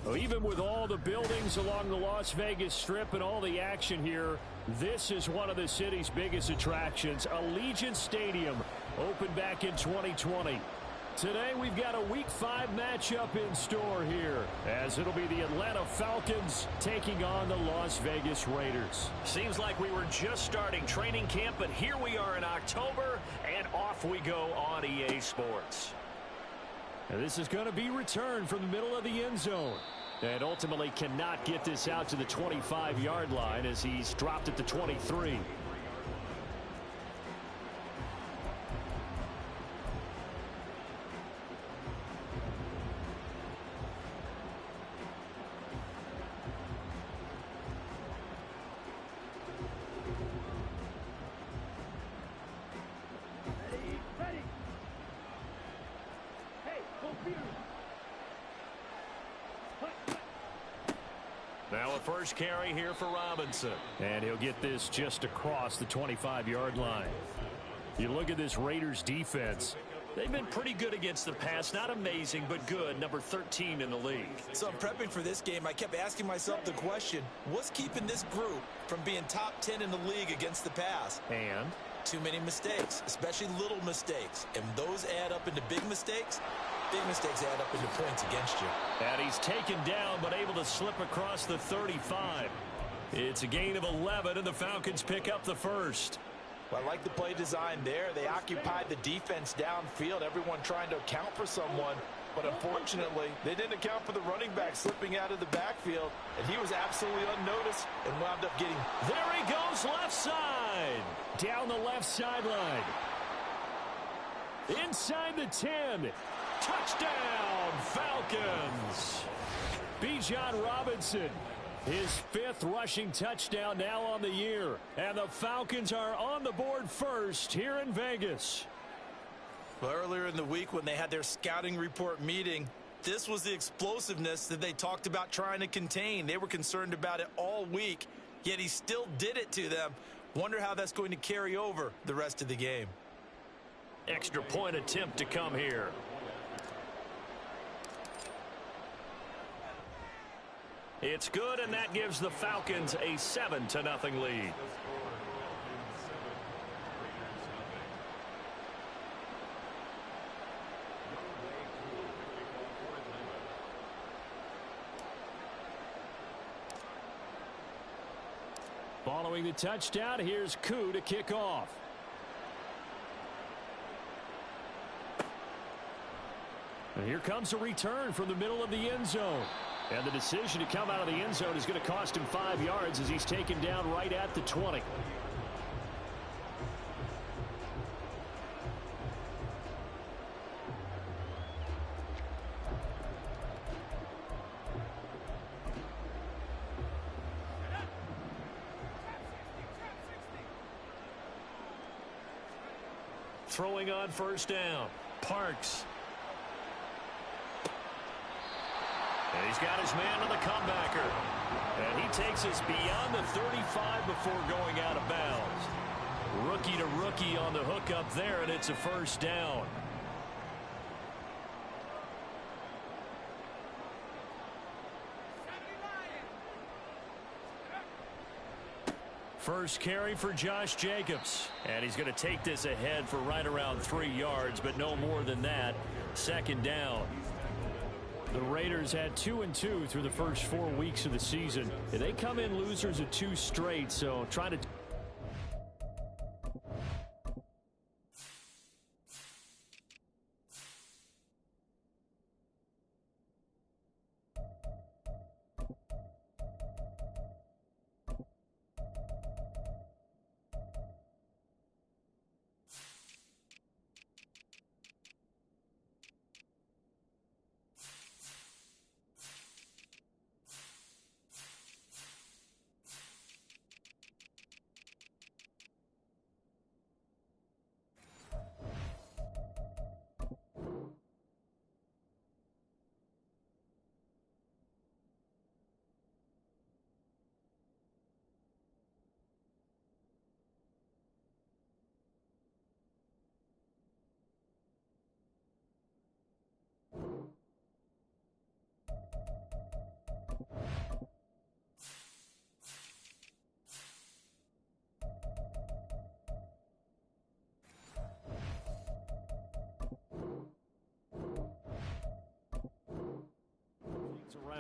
Well, even with all the buildings along the Las Vegas Strip and all the action here, this is one of the city's biggest attractions. Allegiant Stadium opened back in 2020. Today we've got a Week 5 matchup in store here, as it'll be the Atlanta Falcons taking on the Las Vegas Raiders. Seems like we were just starting training camp, but here we are in October, and off we go on EA Sports. And this is going to be returned from the middle of the end zone. And ultimately cannot get this out to the 25-yard line as he's dropped at the 23. Now a first carry here for Robinson. And he'll get this just across the 25-yard line. You look at this Raiders defense. They've been pretty good against the pass. Not amazing, but good. Number 13 in the league. So I'm prepping for this game. I kept asking myself the question, what's keeping this group from being top 10 in the league against the pass? And too many mistakes, especially little mistakes. And those add up into big mistakes. Big mistakes add up into points against you. And he's taken down, but able to slip across the 35. It's a gain of 11, and the Falcons pick up the first. Well, I like the play design there. They occupied the defense downfield, everyone trying to account for someone. But unfortunately, they didn't account for the running back slipping out of the backfield, and he was absolutely unnoticed and wound up getting... There he goes, left side. Down the left sideline. Inside the 10. Touchdown, Falcons. Bijan Robinson, his 5th rushing touchdown now on the year. And the Falcons are on the board first here in Vegas. Well, earlier in the week when they had their scouting report meeting, this was the explosiveness that they talked about trying to contain. They were concerned about it all week, yet he still did it to them. Wonder how that's going to carry over the rest of the game. Extra point attempt to come here. It's good, and that gives the Falcons a 7-0 lead. Following the touchdown, here's Koo to kick off. And here comes a return from the middle of the end zone. And the decision to come out of the end zone is going to cost him 5 yards as he's taken down right at the 20. Throwing on first down, Parks. And he's got his man on the comebacker. And he takes us beyond the 35 before going out of bounds. Rookie to rookie on the hook up there, and it's a first down. First carry for Josh Jacobs. And he's going to take this ahead for right around 3 yards, but no more than that. Second down. The Raiders had 2-2 through the first 4 weeks of the season. They come in losers of 2 straight, so trying to...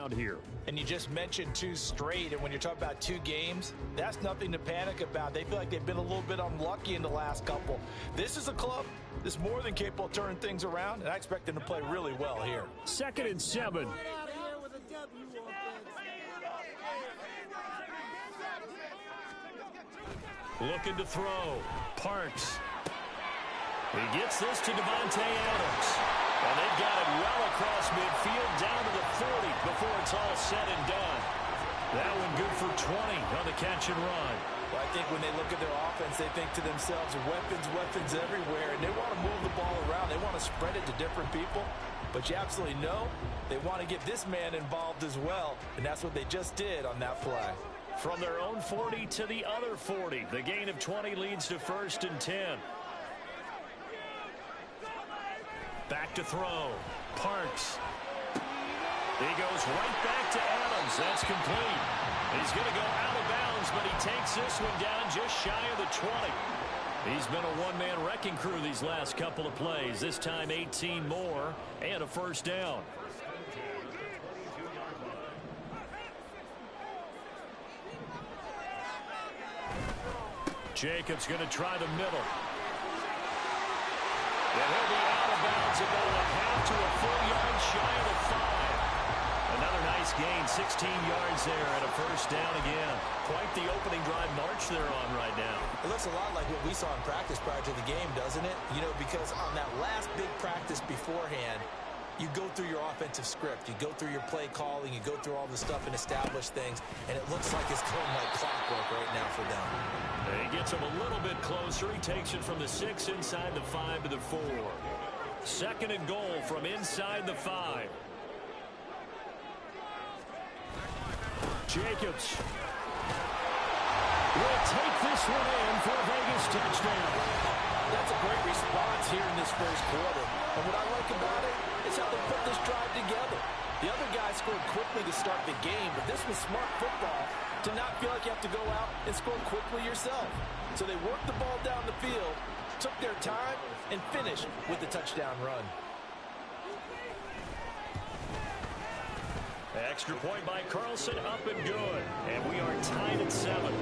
around here. And you just mentioned 2 straight, and when you're talking about 2 games, that's nothing to panic about. They feel like they've been a little bit unlucky in the last couple. This is a club that's more than capable of turning things around, and I expect them to play really well here. 2nd and 7. Looking to throw. Parks. He gets this to Davante Adams. And they've got it well across midfield down to the 40 before it's all said and done. That one good for 20 on the catch and run. Well, I think when they look at their offense, they think to themselves, weapons everywhere, and they want to move the ball around. They want to spread it to different people. But you absolutely know they want to get this man involved as well, and that's what they just did on that play. From their own 40 to the other 40. The gain of 20 leads to 1st and 10. Back to throw. Parks. He goes right back to Adams. That's complete. He's going to go out of bounds, but he takes this one down just shy of the 20. He's been a one-man wrecking crew these last couple of plays. This time 18 more and a 1st down. Jacobs going to try the middle. And he'll be out of bounds about a half to a full yard shy of the 5. Another nice gain, 16 yards there and a 1st down again. Quite the opening drive march they're on right now. It looks a lot like what we saw in practice prior to the game, doesn't it? You know, because on that last big practice beforehand, you go through your offensive script. You go through your play calling. You go through all the stuff and establish things. And it looks like it's going like clockwork right now for them. And he gets him a little bit closer. He takes it from the 6 inside the 5 to the 4. 2nd and goal from inside the 5. Jacobs will take this one in for a Vegas touchdown. That's a great response here in this 1st quarter. And what I like about it is how they put this drive together. The other guy scored quickly to start the game, but this was smart football to not feel like you have to go out and score quickly yourself. So they worked the ball down the field, took their time, and finished with the touchdown run. Extra point by Carlson, up and good. And we are tied at 7.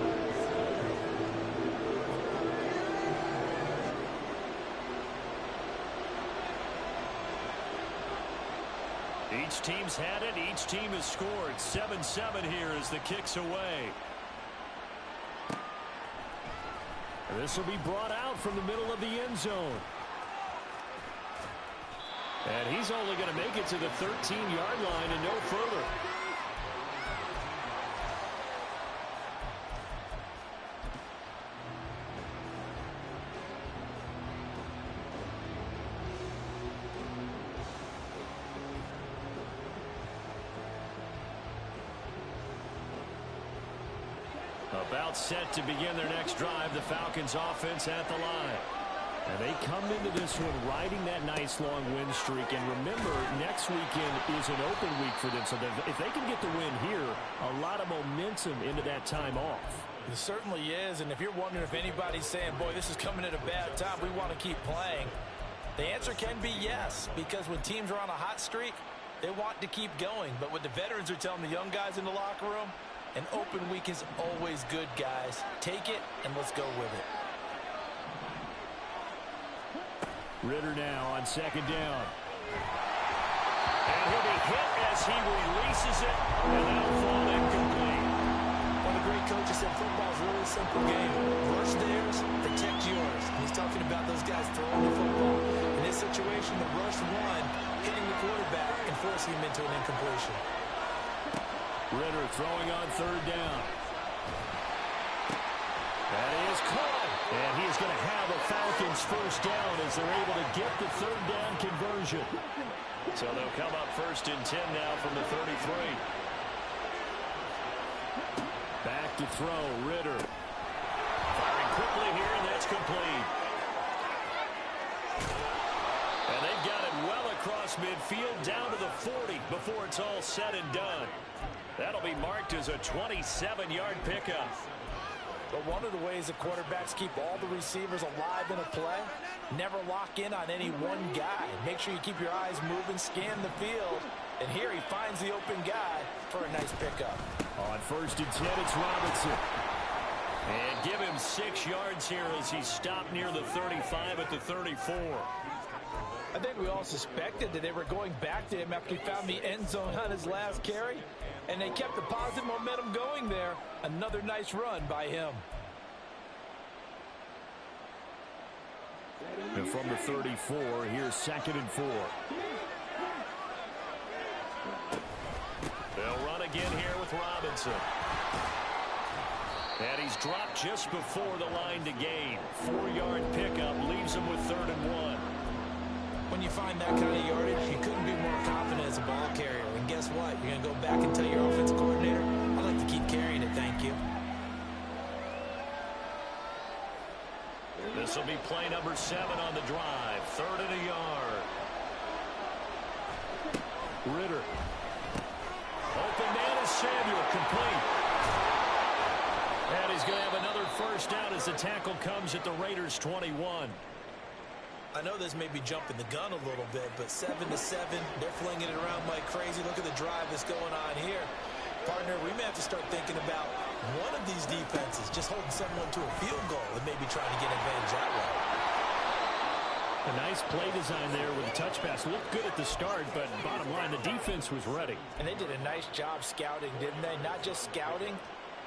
Each team's had it. Each team has scored. 7-7 here as the kick's away. This will be brought out from the middle of the end zone. And he's only going to make it to the 13-yard line and no further. About set to begin their next drive, the Falcons offense at the line. And they come into this one riding that nice long win streak. And remember, next weekend is an open week for them. So if they can get the win here, a lot of momentum into that time off. It certainly is. And if you're wondering if anybody's saying, boy, this is coming at a bad time, we want to keep playing, the answer can be yes. Because when teams are on a hot streak, they want to keep going. But what the veterans are telling the young guys in the locker room, an open week is always good, guys. Take it, and let's go with it. Ritter now on 2nd down. And he'll be hit as he releases it, and that'll fall incomplete. One of the great coaches said football is a really simple game. Rush theirs, protect yours. And he's talking about those guys throwing the football. In this situation, the rush one, hitting the quarterback and forcing him into an incompletion. Ritter throwing on 3rd down. That is caught. And he is going to have a Falcons 1st down as they're able to get the 3rd down conversion. So they'll come up 1st and 10 now from the 33. Back to throw, Ritter. Firing quickly here, and that's complete. And they've got it well across midfield down to the 40 before it's all said and done. That'll be marked as a 27-yard pickup. But one of the ways the quarterbacks keep all the receivers alive in a play, never lock in on any one guy. Make sure you keep your eyes moving, scan the field. And here he finds the open guy for a nice pickup. On 1st and 10, it's Robinson. And give him 6 yards here as he stopped near the 35 at the 34. I think we all suspected that they were going back to him after he found the end zone on his last carry. And they kept the positive momentum going there. Another nice run by him. And from the 34, here's 2nd and 4. They'll run again here with Robinson. And he's dropped just before the line to gain. 4-yard pickup leaves him with 3rd and 1. When you find that kind of yardage, you couldn't be more confident as a ball carrier. And guess what? You're going to go back and tell your offensive coordinator, I'd like to keep carrying it, thank you. This will be play number 7 on the drive. 3rd and a yard. Ritter. Open man is Samuel, complete. And he's going to have another first down as the tackle comes at the Raiders' 21. I know this may be jumping the gun a little bit, but 7-7, they're flinging it around like crazy. Look at the drive that's going on here. Partner, we may have to start thinking about one of these defenses just holding someone to a field goal and maybe trying to get advantage that way. A nice play design there with a touch pass. Looked good at the start, but bottom line, the defense was ready. And they did a nice job scouting, didn't they? Not just scouting,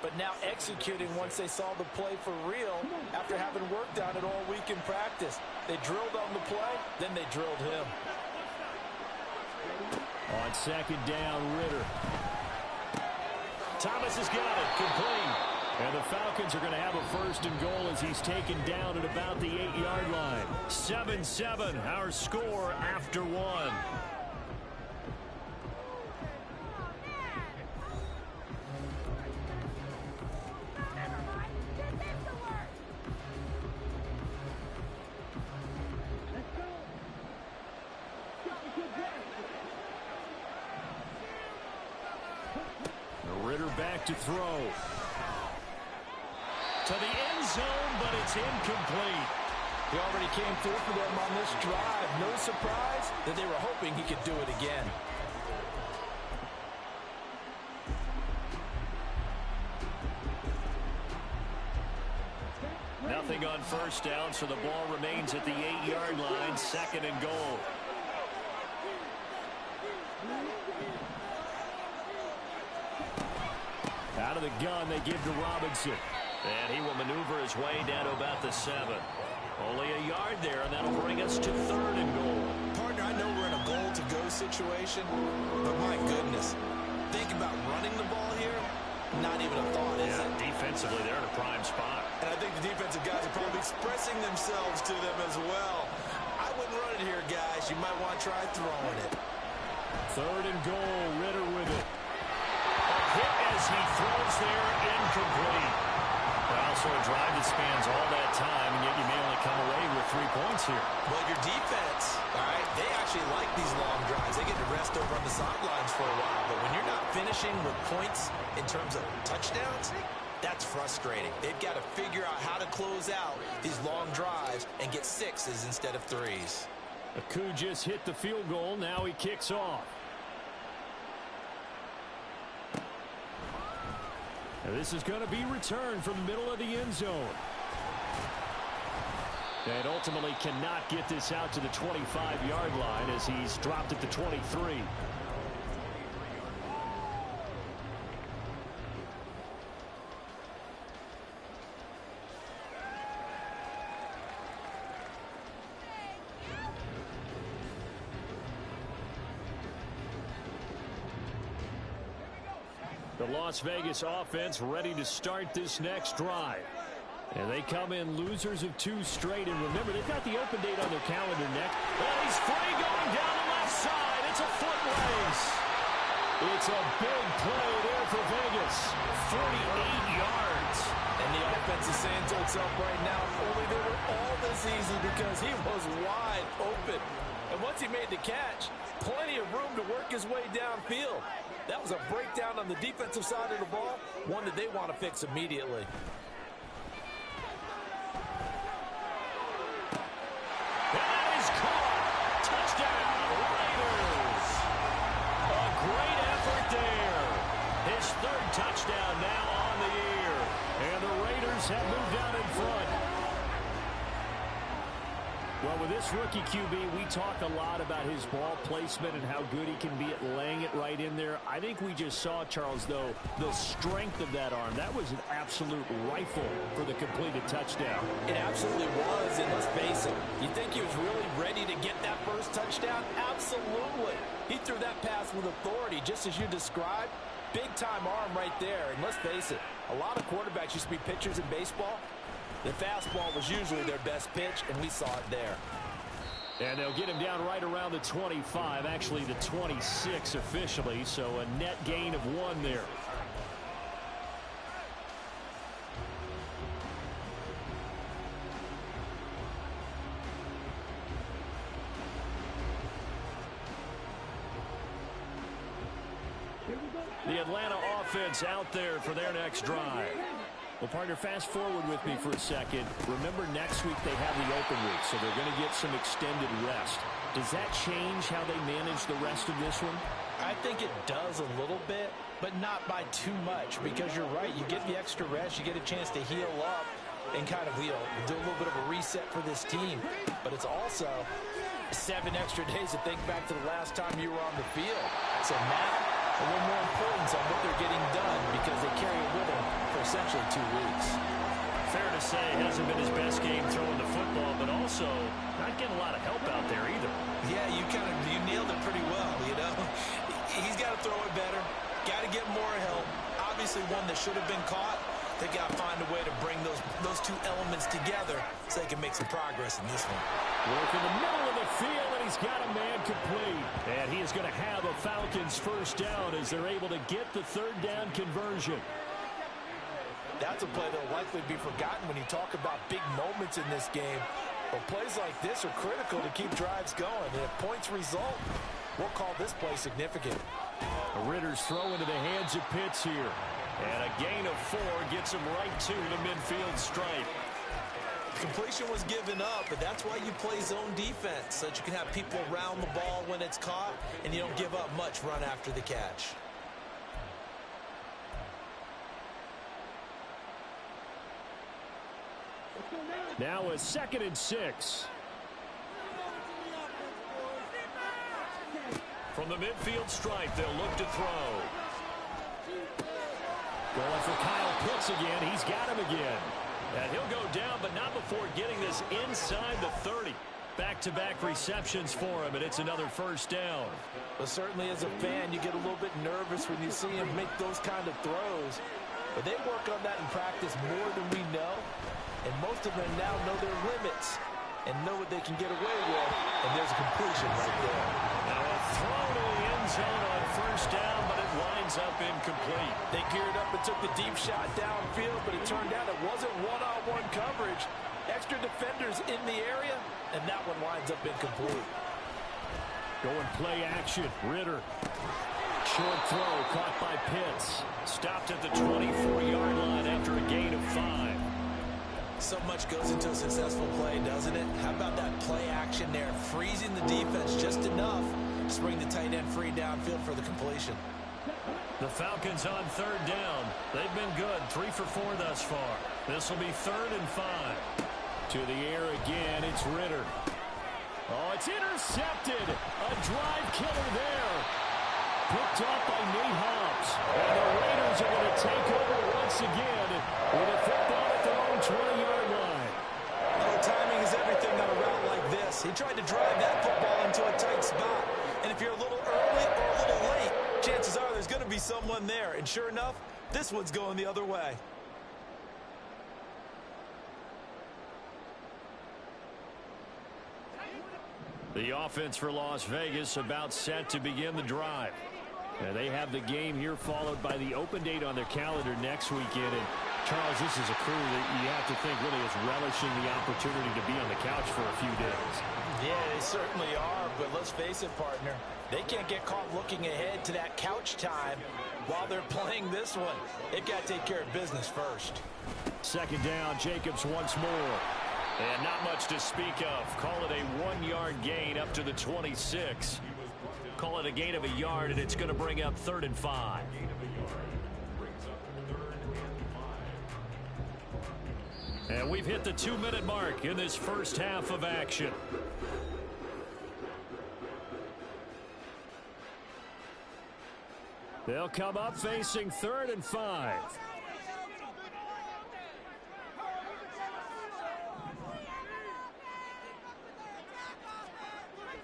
but now executing once they saw the play for real after having worked on it all week in practice. They drilled on the play, then they drilled him. On 2nd down, Ritter. Thomas has got it, complete. And the Falcons are going to have a 1st and goal as he's taken down at about the 8-yard line. 7-7, our score after 1. Ritter back to throw. To the end zone, but it's incomplete. He already came through for them on this drive. No surprise that they were hoping he could do it again. Nothing on 1st down, so the ball remains at the 8-yard line. 2nd and goal. Out of the gun, they give to Robinson. And he will maneuver his way down to about the 7. Only a yard there, and that'll bring us to 3rd and goal. Partner, I know we're in a goal-to-go situation, but my goodness, think about running the ball here. Not even a thought, is it? Defensively, they're in a prime spot. And I think the defensive guys are probably expressing themselves to them as well. I wouldn't run it here, guys. You might want to try throwing it. 3rd and goal, Ritter with it. Hit as he throws there, incomplete. Well, so a drive that spans all that time, and yet you may only come away with 3 points here. Well, your defense, all right, they actually like these long drives. They get to rest over on the sidelines for a while, but when you're not finishing with points in terms of touchdowns, that's frustrating. They've got to figure out how to close out these long drives and get 6s instead of 3s. Aku just hit the field goal. Now he kicks off. Now this is going to be returned from the middle of the end zone. And ultimately cannot get this out to the 25-yard line as he's dropped at the 23. The Las Vegas offense ready to start this next drive. And they come in losers of 2 straight. And remember, they've got the open date on their calendar next. And he's free going down the left side. It's a foot race. It's a big play there for Vegas. 48 yards. And the offense is saying to itself right now, if only they were all this easy, because he was wide open. And once he made the catch, plenty of room to work his way downfield. That was a breakdown on the defensive side of the ball, one that they want to fix immediately. That is caught. Touchdown, Raiders. A great effort there. Raiders have moved out in front. Well, with this rookie QB, we talk a lot about his ball placement and how good he can be at laying it right in there. I think we just saw, Charles, though, the strength of that arm. That was an absolute rifle for the completed touchdown. It absolutely was, and let's face it, you think he was really ready to get that first touchdown? Absolutely. He threw that pass with authority, just as you described. Big-time arm right there, and let's face it, a lot of quarterbacks used to be pitchers in baseball. The fastball was usually their best pitch, and we saw it there. And they'll get him down right around the 25, actually the 26 officially, so a net gain of 1 there. The Atlanta offense out there for their next drive. Well, partner, fast forward with me for a second. Remember, next week they have the open week, so they're going to get some extended rest. Does that change how they manage the rest of this one? I think it does a little bit, but not by too much, because you're right. You get the extra rest, you get a chance to heal up and kind of, do a little bit of a reset for this team. But it's also 7 extra days to think back to the last time you were on the field. So now, a little more importance on what they're getting done because they carry it with them for essentially 2 weeks. Fair to say, it hasn't been his best game throwing the football, but also not getting a lot of help out there either. Yeah, you nailed it pretty well, He's got to throw it better, got to get more help. Obviously one that should have been caught. They got to find a way to bring those 2 elements together so they can make some progress in this one. Work in the middle of the field, and he's got a man complete. And he is going to have a Falcons first down as they're able to get the 3rd down conversion. That's a play that will likely be forgotten when you talk about big moments in this game. But plays like this are critical to keep drives going. And if points result, we'll call this play significant. Ritter's throw into the hands of Pitts here. And a gain of 4 gets him right to the midfield stripe. Completion was given up, but that's why you play zone defense, so that you can have people around the ball when it's caught, and you don't give up much run after the catch. Now a 2nd and 6. From the midfield stripe, they'll look to throw. Going for Kyle Pitts again. He's got him again. And he'll go down, but not before getting this inside the 30. Back-to-back receptions for him, and it's another first down. But certainly as a fan, you get a little bit nervous when you see him make those kind of throws. But they work on that in practice more than we know. And most of them now know their limits and know what they can get away with. And there's a completion right there. Now a throw to the end zone on first down, but it winds up incomplete. They geared up and took the deep shot downfield, but it turned out it wasn't one-on-one coverage. Extra defenders in the area, and that one winds up incomplete. Going play action. Ridder. Short throw caught by Pitts. Stopped at the 24-yard line after a gain of 5. So much goes into a successful play, doesn't it? How about that play action there? Freezing the defense just enough to bring the tight end free downfield for the completion. The Falcons on 3rd down. They've been good. 3 for 4 thus far. This will be 3rd and 5. To the air again, it's Ridder. Oh, it's intercepted. A drive killer there. Picked off by Nate Hobbs. And the Raiders are going to take over once again with a football at their own 20-yard line. Oh, timing is everything on a route like this. He tried to drive that football into a tight spot. And if you're a little early or a little late, chances are there's going to be someone there. And sure enough, this one's going the other way. The offense for Las Vegas about set to begin the drive. And they have the game here followed by the open date on their calendar next weekend. And Charles, this is a crew that you have to think really is relishing the opportunity to be on the couch for a few days. Yeah, they certainly are, but let's face it, partner. They can't get caught looking ahead to that couch time while they're playing this one. They've got to take care of business first. 2nd down, Jacobs once more. And not much to speak of. Call it a 1-yard gain up to the 26. Call it a gain of a yard, and it's going to bring up 3rd and 5. And we've hit the 2-minute mark in this first half of action. They'll come up facing 3rd and 5.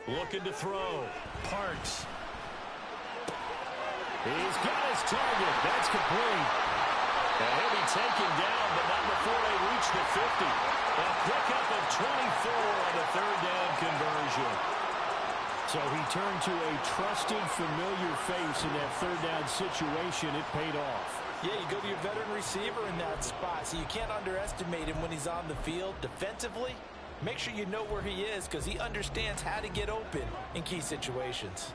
Looking to throw. Parks. He's got his target. That's complete. And he'll be taken down, but not before they reach the 50. A pickup of 24 on the 3rd down conversion. So he turned to a trusted, familiar face in that 3rd down situation. It paid off. Yeah, you go to your veteran receiver in that spot, so you can't underestimate him when he's on the field. Defensively, make sure you know where he is because he understands how to get open in key situations.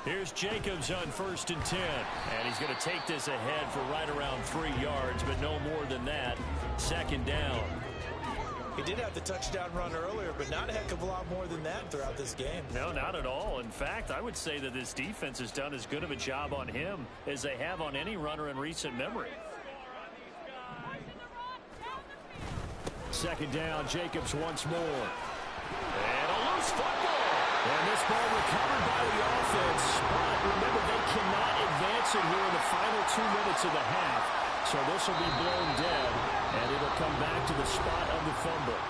Here's Jacobs on 1st and 10. And he's going to take this ahead for right around 3 yards, but no more than that. 2nd down. He did have the touchdown run earlier, but not a heck of a lot more than that throughout this game. No, not at all. In fact, I would say that this defense has done as good of a job on him as they have on any runner in recent memory. 2nd down, Jacobs once more. And a loose football. And this ball recovered by the offense. But remember, they cannot advance it here in the final 2 minutes of the half. So this will be blown dead, and it'll come back to the spot of the fumble.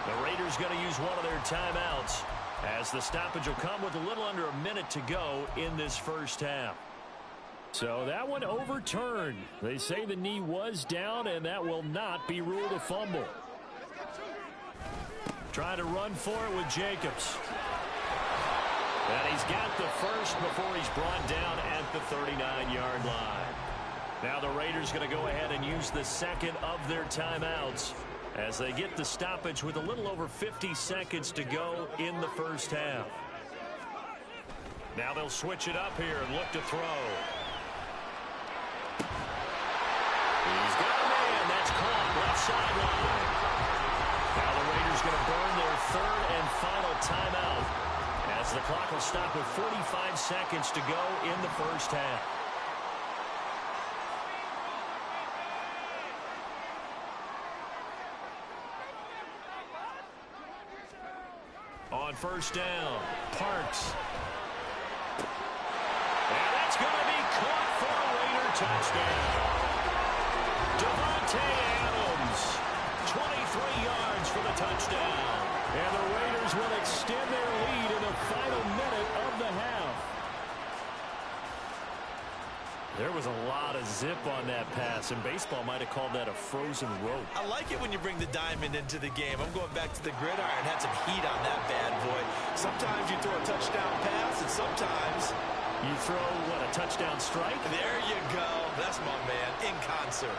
The Raiders going to use one of their timeouts as the stoppage will come with a little under a minute to go in this first half. So that one overturned. They say the knee was down, and that will not be ruled a fumble. Trying to run for it with Jacobs. And he's got the first before he's brought down at the 39-yard line. Now the Raiders going to go ahead and use the second of their timeouts as they get the stoppage with a little over 50 seconds to go in the first half. Now they'll switch it up here and look to throw. He's got a man. That's caught left sideline. Now the Raiders going to burn their 3rd and final timeout as the clock will stop with 45 seconds to go in the first half. On 1st down, Parks. And that's going to be caught for a Raider touchdown. Davante Adams, 23 yards for the touchdown. And the Raiders will extend their lead in the final minute of the half. There was a lot of zip on that pass, and baseball might have called that a frozen rope. I like it when you bring the diamond into the game. I'm going back to the gridiron. Had some heat on that bad boy. Sometimes you throw a touchdown pass, and sometimes you throw, what, a touchdown strike? There you go. That's my man, in concert.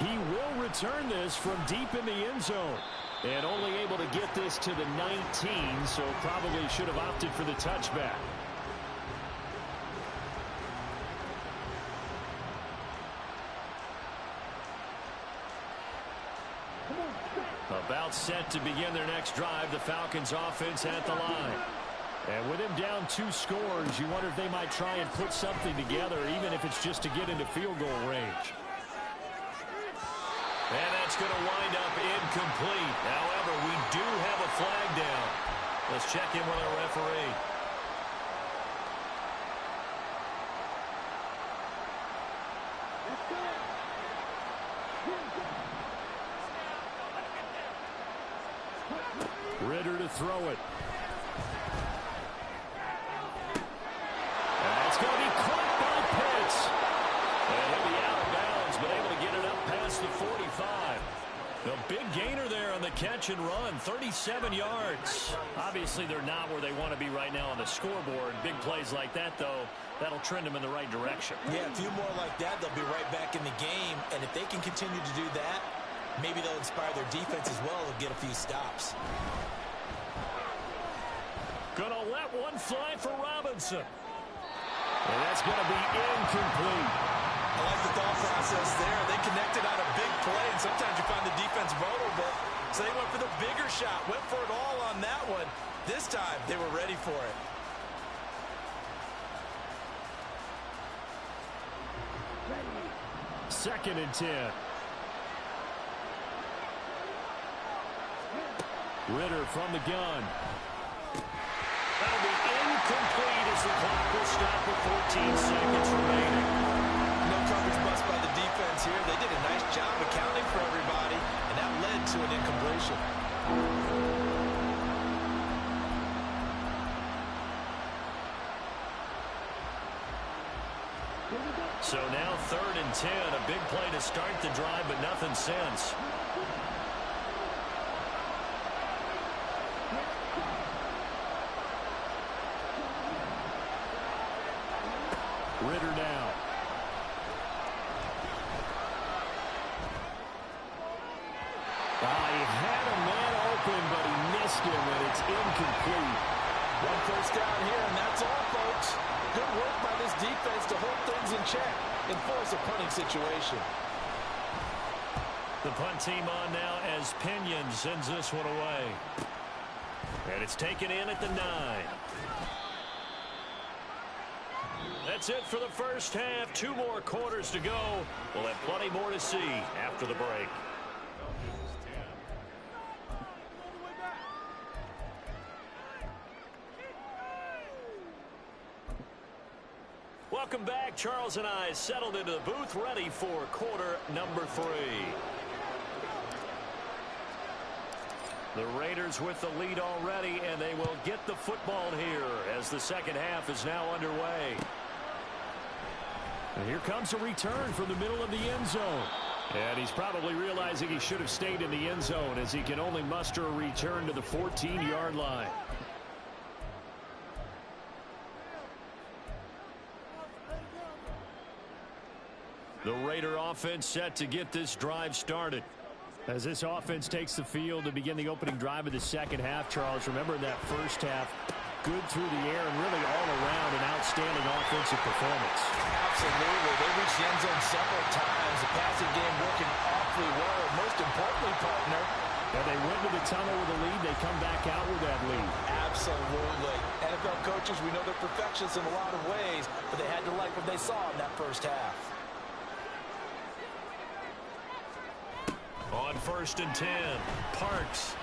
He will return this from deep in the end zone. And only able to get this to the 19, so probably should have opted for the touchback. About set to begin their next drive, the Falcons offense at the line. And with him down 2 scores, you wonder if they might try and put something together, even if it's just to get into field goal range. And that's going to wind up incomplete. However, we do have a flag down. Let's check in with our referee. Ritter to throw it. That's going to be caught by Pitts. And he'll be out of bounds, but able to get it up past the 45. The big gainer there on the catch and run, 37 yards. Obviously, they're not where they want to be right now on the scoreboard. Big plays like that, though, that'll trend them in the right direction. Yeah, a few more like that, they'll be right back in the game. And if they can continue to do that, maybe they'll inspire their defense as well and get a few stops. Gonna let one fly for Robinson. And that's going to be incomplete. I like the thought process there. They connected on a big play, and sometimes you find the defense vulnerable. So they went for the bigger shot, went for it all on that one. This this time they were ready for it. Second and 10. Ridder from the gun. That'll be incomplete as the clock will stop with 14 seconds remaining. No coverage bust by the defense here. They did a nice job accounting for everybody, and that led to an incompletion. So now 3rd and 10. A big play to start the drive, but nothing since. Ridder now. He had a man open, but he missed him, and it's incomplete. One first down here, and that's all, folks. Good work by this defense to hold things in check and force a punting situation. The punt team on now as Pinion sends this one away. And it's taken in at the 9. That's it for the first half. 2 more quarters to go. We'll have plenty more to see after the break. Welcome back. Charles and I settled into the booth, ready for quarter number 3. The Raiders with the lead already, and they will get the football here as the second half is now underway. And here comes a return from the middle of the end zone. And he's probably realizing he should have stayed in the end zone as he can only muster a return to the 14-yard line. The Raider offense set to get this drive started. As this offense takes the field to begin the opening drive of the second half, Charles, remember in that first half, good through the air and really all around an outstanding offensive performance. Absolutely. They reached the end zone several times. The passing game working awfully well. And most importantly, partner, and they went to the tunnel with a lead. They come back out with that lead. Absolutely. NFL coaches, we know they're perfectionists in a lot of ways, but they had to like what they saw in that first half. On 1st and 10, Parks.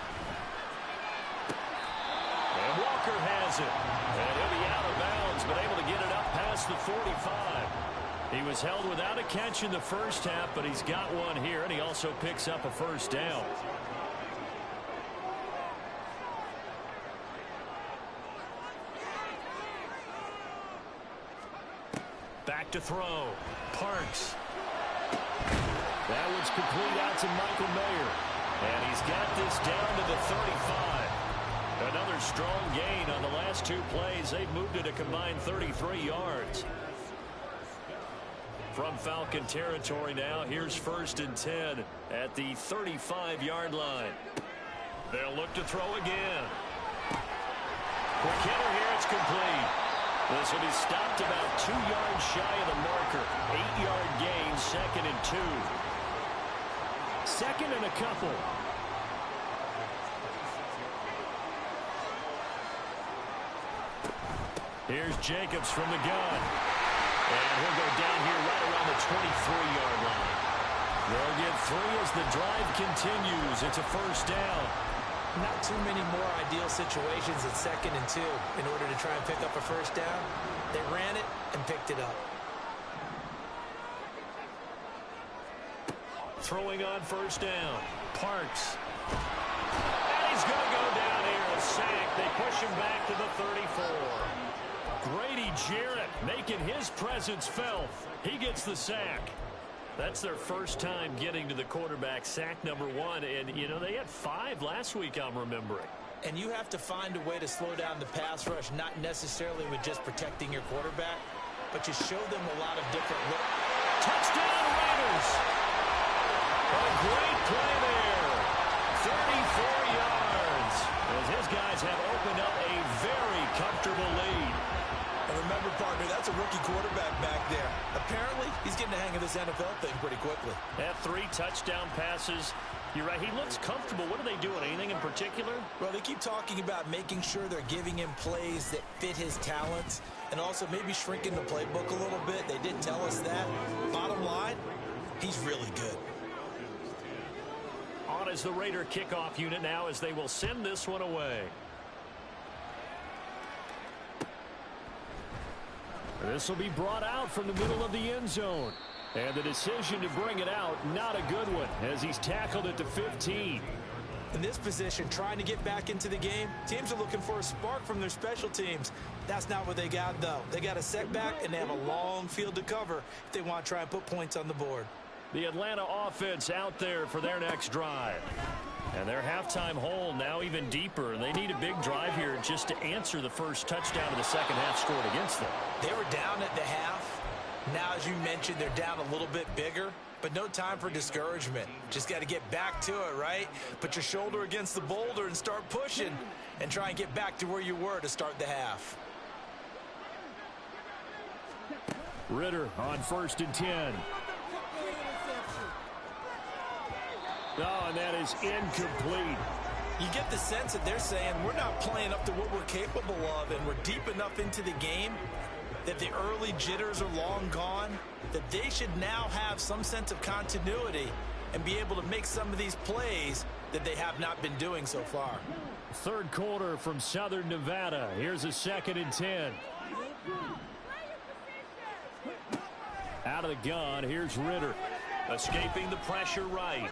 And Walker has it. And he'll be out of bounds, but able to get it up past the 45. He was held without a catch in the first half, but he's got one here, and he also picks up a first down. Back to throw. Parks. That one's complete out to Michael Mayer. And he's got this down to the 35. Another strong gain on the last 2 plays. They've moved it a combined 33 yards. From Falcon territory now, here's 1st and 10 at the 35-yard line. They'll look to throw again. Quick hitter here, it's complete. This will be stopped about 2 yards shy of the marker. 8-yard gain, 2nd and 2. 2nd and a couple. Here's Jacobs from the gun. And he'll go down here right around the 23-yard line. They'll get 3 as the drive continues. It's a first down. Not too many more ideal situations at 2nd and 2 in order to try and pick up a first down. They ran it and picked it up. Throwing on first down. Parks. And he's going to go down here. A sack. They push him back to the 34. Grady Jarrett making his presence felt. He gets the sack. That's their first time getting to the quarterback, sack number 1. And, you know, they had 5 last week, I'm remembering. And you have to find a way to slow down the pass rush, not necessarily with just protecting your quarterback, but you show them a lot of different looks. Touchdown, Raiders! A great play there. 34 yards. As his guys have opened up a very comfortable lead. And remember, partner, that's a rookie quarterback back there. Apparently, he's getting the hang of this NFL thing pretty quickly. Had 3 touchdown passes You're right. He looks comfortable. What are they doing? Anything in particular? Well, they keep talking about making sure they're giving him plays that fit his talents and also maybe shrinking the playbook a little bit. They did tell us that. Bottom line, he's really good. On is the Raider kickoff unit now as they will send this one away. This will be brought out from the middle of the end zone. And the decision to bring it out, not a good one, as he's tackled at the 15. In this position, trying to get back into the game, teams are looking for a spark from their special teams. That's not what they got, though. They got a setback, and they have a long field to cover if they want to try and put points on the board. The Atlanta offense out there for their next drive. And their halftime hole now even deeper. They need a big drive here just to answer the first touchdown of the second half scored against them. They were down at the half. Now, as you mentioned, they're down a little bit bigger, but no time for discouragement. Just got to get back to it, right? Put your shoulder against the boulder and start pushing and try and get back to where you were to start the half. Ridder on 1st and 10. Oh, and that is incomplete. You get the sense that they're saying we're not playing up to what we're capable of, and we're deep enough into the game that the early jitters are long gone, that they should now have some sense of continuity and be able to make some of these plays that they have not been doing so far. Third quarter from Southern Nevada. Here's a 2nd and 10. Out of the gun, here's Ridder. Escaping the pressure right.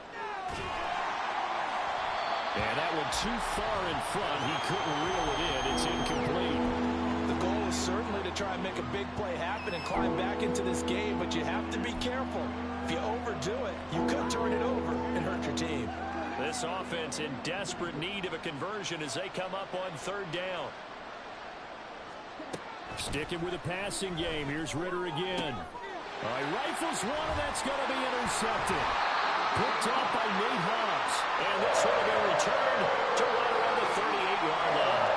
And that one too far in front. He couldn't reel it in. It's incomplete. The goal is certainly to try and make a big play happen and climb back into this game, but you have to be careful. If you overdo it, you could turn it over and hurt your team. This offense in desperate need of a conversion as they come up on 3rd down. Sticking with the passing game. Here's Ridder again. All right, rifles one, and that's going to be intercepted. Picked up by Nate Hobbs. And this will be returned to right around the 38-yard line.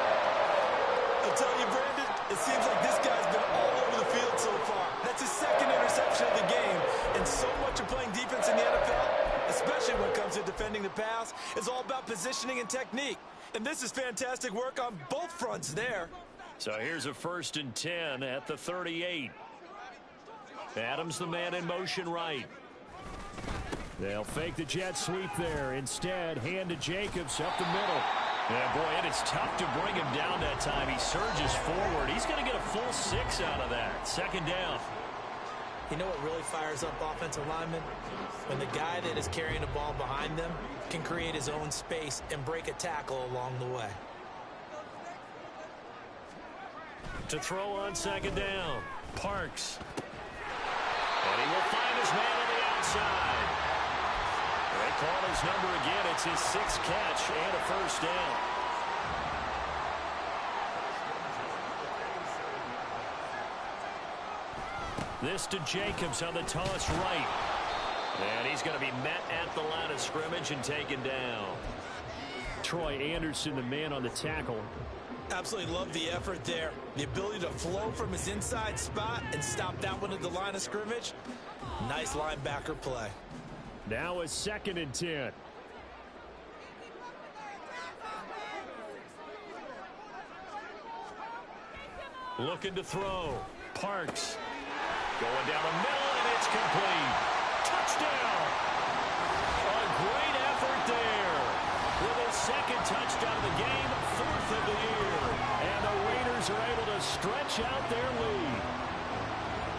I'll tell you, Brandon, it seems like this guy's been all over the field so far. That's his 2nd interception of the game. And so much of playing defense in the NFL, especially when it comes to defending the pass, is all about positioning and technique. And this is fantastic work on both fronts there. So here's a 1st and 10 at the 38. Adams the man in motion right. They'll fake the jet sweep there. Instead, hand to Jacobs up the middle. Yeah, boy, and it's tough to bring him down that time. He surges forward. He's going to get a full 6 out of that. 2nd down. You know what really fires up offensive linemen? When the guy that is carrying the ball behind them can create his own space and break a tackle along the way. To throw on 2nd down. Parks. And he will find his man on the outside. They call his number again. It's his 6th catch and a 1st down. This to Jacobs on the toss right. And he's going to be met at the line of scrimmage and taken down. Troy Anderson, the man on the tackle. Absolutely love the effort there. The ability to flow from his inside spot and stop that one at the line of scrimmage. Nice linebacker play. Now a 2nd and 10. Looking to throw. Parks. Going down the middle, and it's complete. Touchdown. A great effort there. With his 2nd touchdown of the game, 4th of the year. And the Raiders are able to stretch out their lead.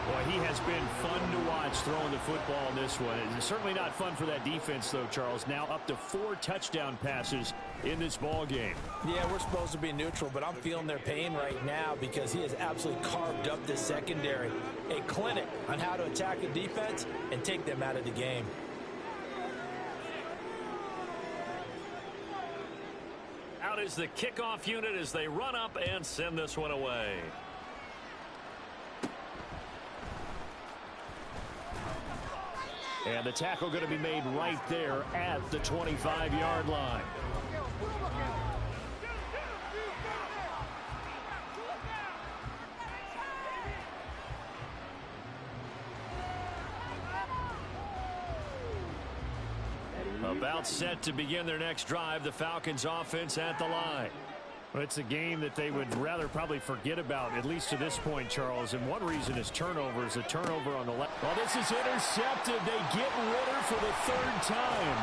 Boy, he has been fun to watch throwing the football in this one. It's certainly not fun for that defense, though, Charles. Now up to 4 touchdown passes in this ball game. Yeah, we're supposed to be neutral, but I'm feeling their pain right now because he has absolutely carved up this secondary. A clinic on how to attack the defense and take them out of the game. Out is the kickoff unit as they run up and send this one away. And the tackle going to be made right there at the 25-yard line. About set to begin their next drive. The Falcons offense at the line. Well, it's a game that they would rather probably forget about, at least to this point, Charles. And one reason is turnovers. A turnover on the left. Well, this is intercepted. They get Ritter for the third time.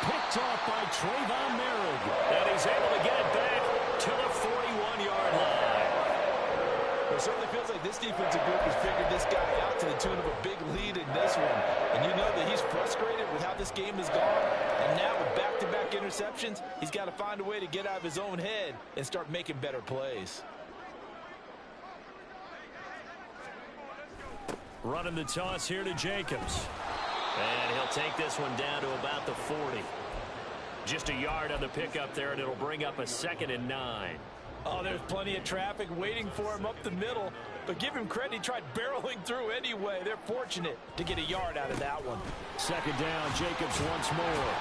Picked off by Trayvon Merrick. And he's able to get it back to the 41-yard line. It certainly feels like this defensive group has figured this guy out to the tune of a big lead in this one. And you know that he's frustrated with how this game has gone. And now with back-to-back interceptions, he's got to find a way to get out of his own head and start making better plays. Running the toss here to Jacobs. And he'll take this one down to about the 40. Just a yard on the pickup there, and it'll bring up a 2nd and 9. Oh, there's plenty of traffic waiting for him up the middle. But give him credit, he tried barreling through anyway. They're fortunate to get a yard out of that one. 2nd down, Jacobs once more.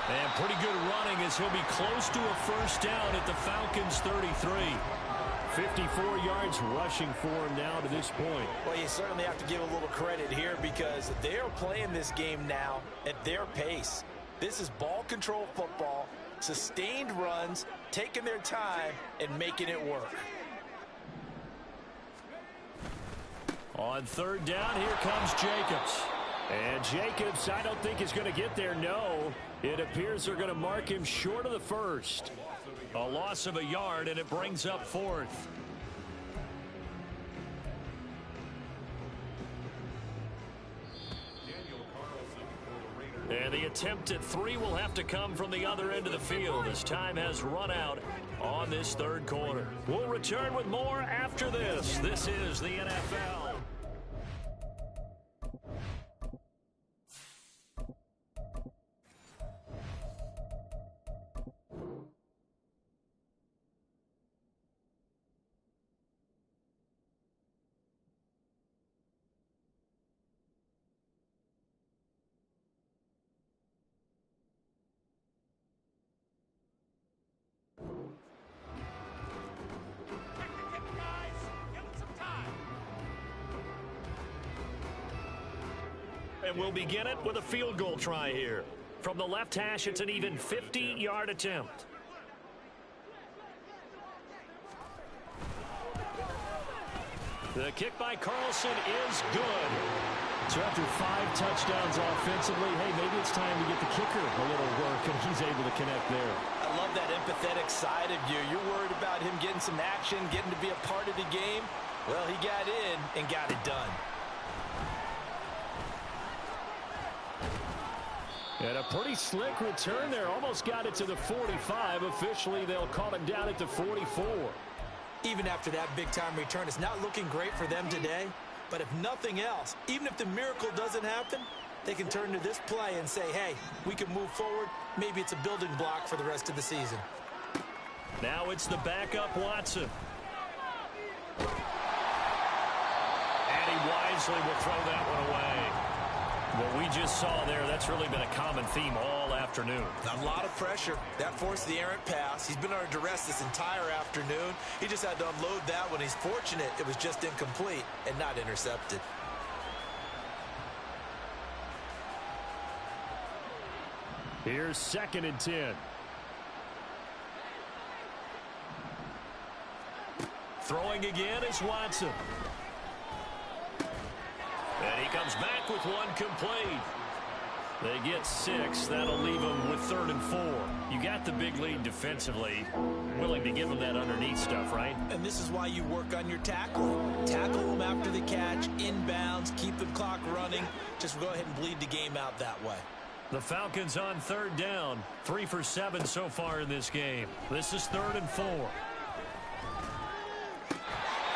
And pretty good running as he'll be close to a first down at the Falcons' 33. 54 yards rushing for him now to this point. Well, you certainly have to give a little credit here because they're playing this game now at their pace. This is ball control football, sustained runs, taking their time, and making it work. On 3rd down, here comes Jacobs. And Jacobs, I don't think is going to get there, no. It appears they're going to mark him short of the first. A loss of a yard, and it brings up 4th. And the attempt at 3 will have to come from the other end of the field as time has run out on this 3rd quarter. We'll return with more after this. This is the NFL. And we'll begin it with a field goal try here. From the left hash, it's an even 50-yard attempt. The kick by Carlson is good. So after 5 touchdowns offensively, hey, maybe it's time to get the kicker a little work, and he's able to connect there. I love that empathetic side of you. You're worried about him getting some action, getting to be a part of the game. Well, he got in and got it done. And a pretty slick return there. Almost got it to the 45. Officially, they'll call him down at the 44. Even after that big-time return, it's not looking great for them today. But if nothing else, even if the miracle doesn't happen, they can turn to this play and say, hey, we can move forward. Maybe it's a building block for the rest of the season. Now it's the backup Watson. And he wisely will throw that one away. What we just saw there, that's really been a common theme all afternoon. A lot of pressure. That forced the errant pass. He's been under duress this entire afternoon. He just had to unload that one. He's fortunate it was just incomplete and not intercepted. Here's 2nd and 10. Throwing again is Watson. And he comes back with one complete. They get 6. That'll leave them with 3rd and 4. You got the big lead defensively. Willing to give them that underneath stuff, right? And this is why you work on your tackling. Tackle them after the catch, inbounds, keep the clock running. Just go ahead and bleed the game out that way. The Falcons on 3rd down. 3 for 7 so far in this game. This is 3rd and 4.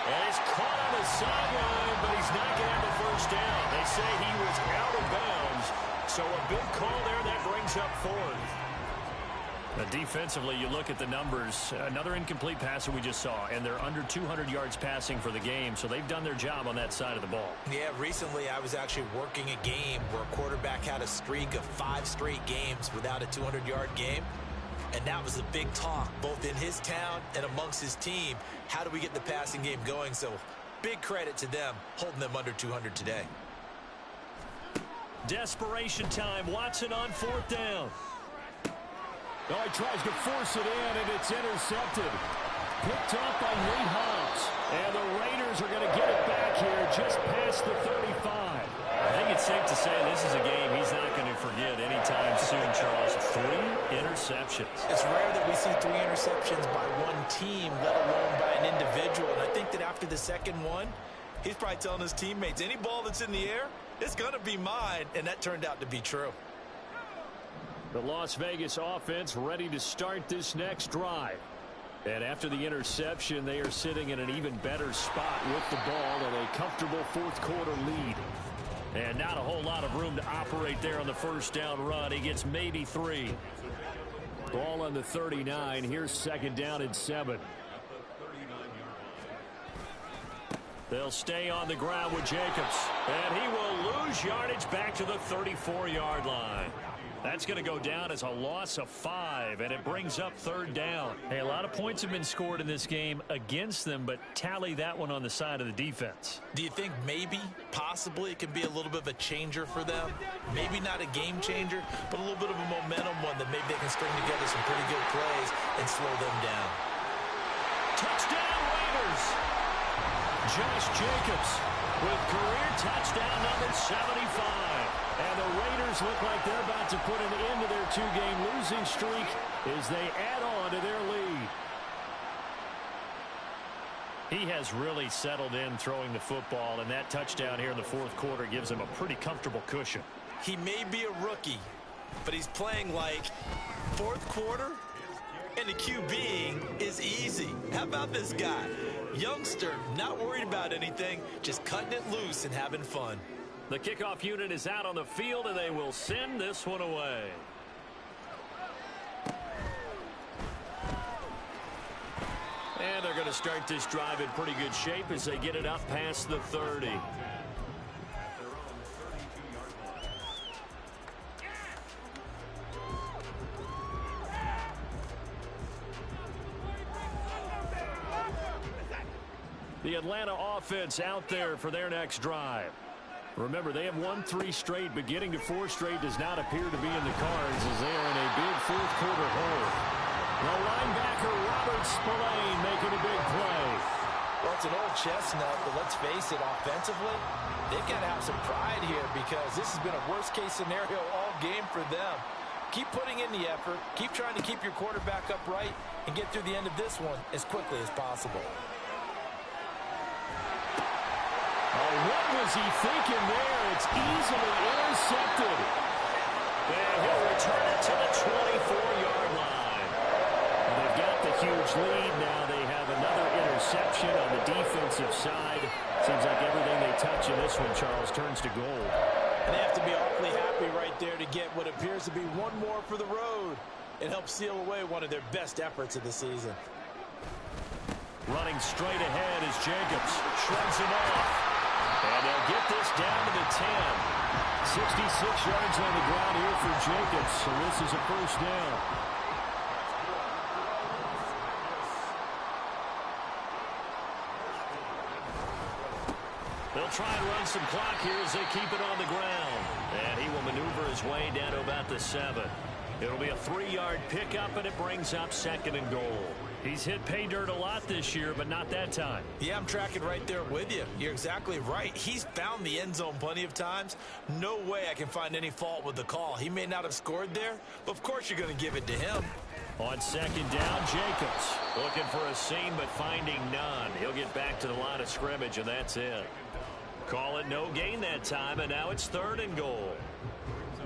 And he's caught on the sideline, but he's not going to have the first down. They say he was out of bounds. So a big call there that brings up 4th. Now defensively, you look at the numbers. Another incomplete pass that we just saw, and they're under 200 yards passing for the game, so they've done their job on that side of the ball. Yeah, recently I was actually working a game where a quarterback had a streak of 5 straight games without a 200-yard game. And that was the big talk, both in his town and amongst his team. How do we get the passing game going? So big credit to them, holding them under 200 today. Desperation time. Watson on 4th down. Oh, he tries to force it in, and it's intercepted. Picked off by Nate Hobbs. And the Raiders are going to get it back here just past the 35. I think it's safe to say this is a game he's not going to forget anytime soon, Charles. 3 interceptions. It's rare that we see 3 interceptions by one team, let alone by an individual. And I think that after the second one, he's probably telling his teammates, any ball that's in the air, it's going to be mine. And that turned out to be true. The Las Vegas offense ready to start this next drive. And after the interception, they are sitting in an even better spot with the ball and a comfortable 4th quarter lead. And not a whole lot of room to operate there on the first down run. He gets maybe 3. Ball on the 39. Here's 2nd down and 7. They'll stay on the ground with Jacobs. And he will lose yardage back to the 34-yard line. That's going to go down as a loss of 5, and it brings up 3rd down. Hey, a lot of points have been scored in this game against them, but tally that one on the side of the defense. Do you think maybe, possibly, it can be a little bit of a changer for them? Maybe not a game changer, but a little bit of a momentum one that maybe they can string together some pretty good plays and slow them down. Touchdown, Raiders! Josh Jacobs with career touchdown number 75. And the Raiders look like they're about to put an end to their 2-game losing streak as they add on to their lead. He has really settled in throwing the football, and that touchdown here in the 4th quarter gives him a pretty comfortable cushion. He may be a rookie, but he's playing like 4th quarter, and the QBing is easy. How about this guy? Youngster, not worried about anything, just cutting it loose and having fun. The kickoff unit is out on the field, and they will send this one away. And they're going to start this drive in pretty good shape as they get it up past the 30. The Atlanta offense out there for their next drive. Remember, they have won 3 straight, but getting to 4 straight does not appear to be in the cards as they are in a big 4th quarter hole. The linebacker, Robert Spillane, making a big play. Well, it's an old chestnut, but let's face it, offensively, they've got to have some pride here because this has been a worst-case scenario all game for them. Keep putting in the effort. Keep trying to keep your quarterback upright and get through the end of this one as quickly as possible. What was he thinking there? It's easily intercepted. And he'll return it to the 24-yard line. And they've got the huge lead. Now they have another interception on the defensive side. Seems like everything they touch in this one, Charles, turns to gold. And they have to be awfully happy right there to get what appears to be one more for the road. It helps seal away one of their best efforts of the season. Running straight ahead is Jacobs. Shrugs him off. And they'll get this down to the 10. 66 yards on the ground here for Jacobs, so this is a 1st down. They'll try and run some clock here as they keep it on the ground. And he will maneuver his way down to about the 7. It'll be a 3-yard pickup, and it brings up 2nd and goal. He's hit pay dirt a lot this year, but not that time. Yeah, I'm tracking right there with you. You're exactly right. He's found the end zone plenty of times. No way I can find any fault with the call. He may not have scored there, but of course you're going to give it to him. On 2nd down, Jacobs looking for a seam but finding none. He'll get back to the line of scrimmage, and that's it. Call it no gain that time, and now it's 3rd and goal.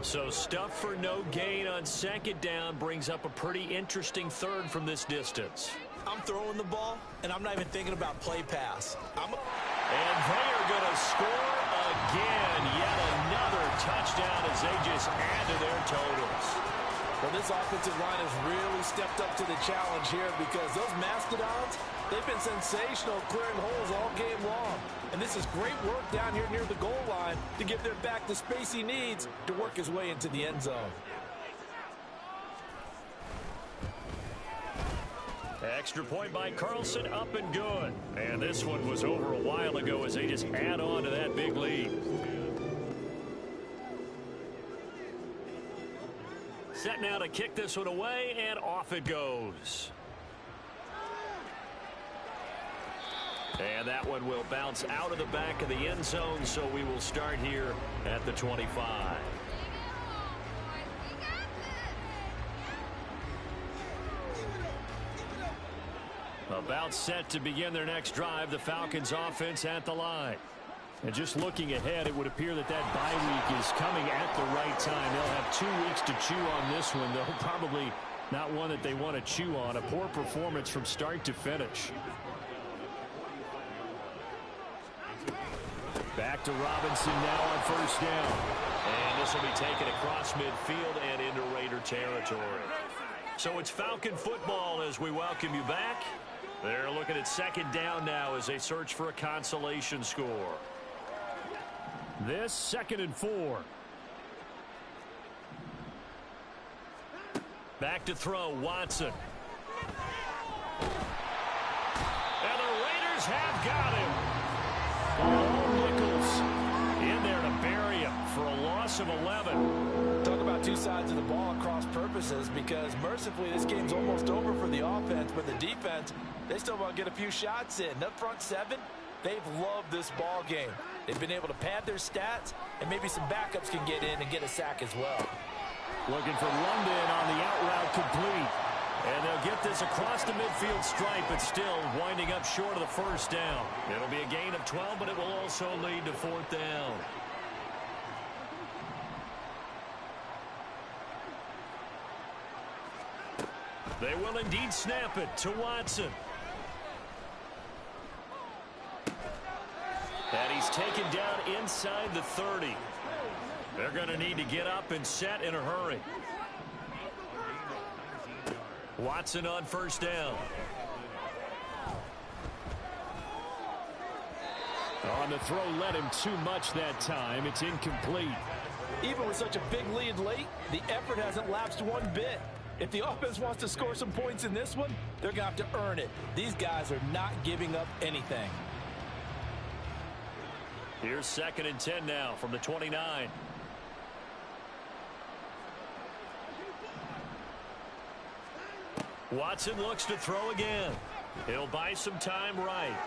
So stuff for no gain on 2nd down brings up a pretty interesting 3rd from this distance. I'm throwing the ball, and I'm not even thinking about play pass. And they are going to score again. Yet another touchdown as they just add to their totals. Well, this offensive line has really stepped up to the challenge here because those Mastodons, they've been sensational clearing holes all game long. And this is great work down here near the goal line to give their back the space he needs to work his way into the end zone. Extra point by Carlson, up and good. And this one was over a while ago as they just add on to that big lead. Set now to kick this one away, and off it goes. And that one will bounce out of the back of the end zone, so we will start here at the 25. About set to begin their next drive, the Falcons offense at the line. And just looking ahead, it would appear that bye week is coming at the right time. They'll have 2 weeks to chew on this one, though probably not one that they want to chew on. A poor performance from start to finish. Back to Robinson now on first down. And this will be taken across midfield and into Raider territory. So it's Falcon football as we welcome you back. They're looking at second down now as they search for a consolation score. This 2nd and 4. Back to throw, Watson. And the Raiders have got him. Oh, Nichols in there to bury him for a loss of 11. Talk about two sides of the ball at cross purposes, because mercifully this game's almost over for the offense, but the defense, they still want to get a few shots in. That front seven, they've loved this ball game. They've been able to pad their stats, and maybe some backups can get in and get a sack as well. Looking for London on the out route complete. And they'll get this across the midfield stripe, but still winding up short of the first down. It'll be a gain of 12, but it will also lead to 4th down. They will indeed snap it to Watson. And he's taken down inside the 30. They're going to need to get up and set in a hurry. Watson on first down. On the throw, led him too much that time. It's incomplete. Even with such a big lead late, the effort hasn't lapsed one bit. If the offense wants to score some points in this one, they're going to have to earn it. These guys are not giving up anything. Here's 2nd and 10 now from the 29. Watson looks to throw again. He'll buy some time right.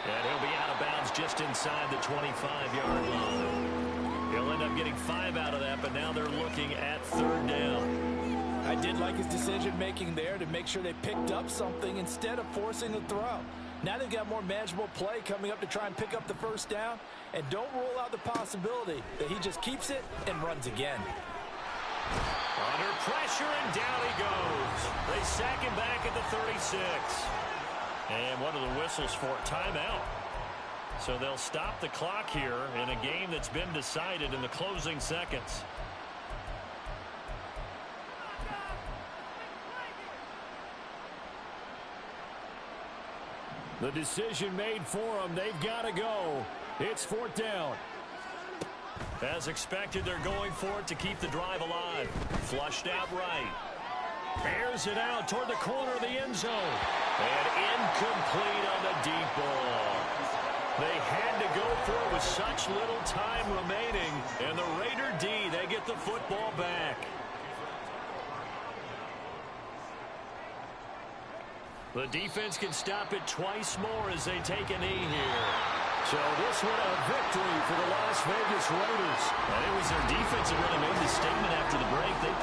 And he'll be out of bounds just inside the 25-yard line. He'll end up getting 5 out of that, but now they're looking at 3rd down. I did like his decision-making there to make sure they picked up something instead of forcing the throw. Now they've got more manageable play coming up to try and pick up the first down, and don't rule out the possibility that he just keeps it and runs again. Under pressure, and down he goes. They sack him back at the 36. And one of the whistles for timeout. So they'll stop the clock here in a game that's been decided in the closing seconds. The decision made for them. They've got to go. It's 4th down. As expected, they're going for it to keep the drive alive. Flushed out right. Bears it out toward the corner of the end zone. And incomplete on the deep ball. They had to go for it with such little time remaining. And the Raider D, they get the football back. The defense can stop it twice more as they take a knee here. So this one a victory for the Las Vegas Raiders. And it was their defense that really made the statement after the break. They